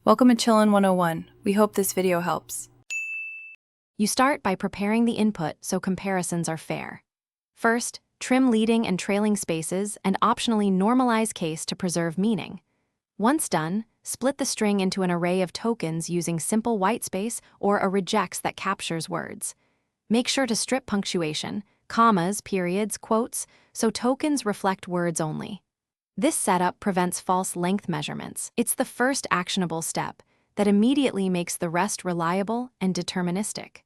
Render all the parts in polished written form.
Welcome to Chillin' 101. We hope this video helps. You start by preparing the input so comparisons are fair. First, trim leading and trailing spaces and optionally normalize case to preserve meaning. Once done, split the string into an array of tokens using simple whitespace or a regex that captures words. Make sure to strip punctuation, commas, periods, quotes, so tokens reflect words only. This setup prevents false length measurements. It's the first actionable step that immediately makes the rest reliable and deterministic.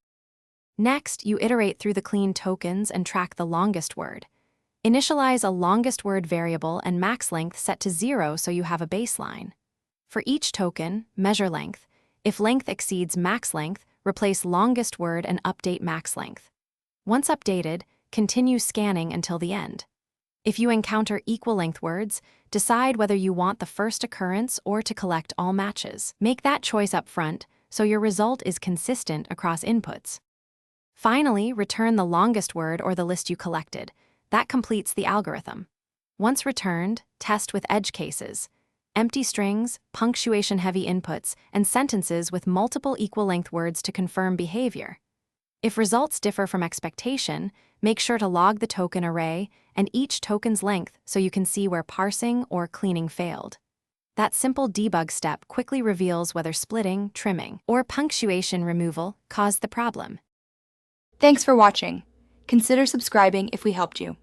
Next, you iterate through the clean tokens and track the longest word. Initialize a longest word variable and max length set to 0 so you have a baseline. For each token, measure length. If length exceeds max length, replace longest word and update max length. Once updated, continue scanning until the end. If you encounter equal-length words, decide whether you want the first occurrence or to collect all matches. Make that choice up front so your result is consistent across inputs. Finally, return the longest word or the list you collected. That completes the algorithm. Once returned, test with edge cases, empty strings, punctuation-heavy inputs, and sentences with multiple equal-length words to confirm behavior. If results differ from expectation, make sure to log the token array and each token's length so you can see where parsing or cleaning failed. That simple debug step quickly reveals whether splitting, trimming, or punctuation removal caused the problem. Thanks for watching. Consider subscribing if we helped you.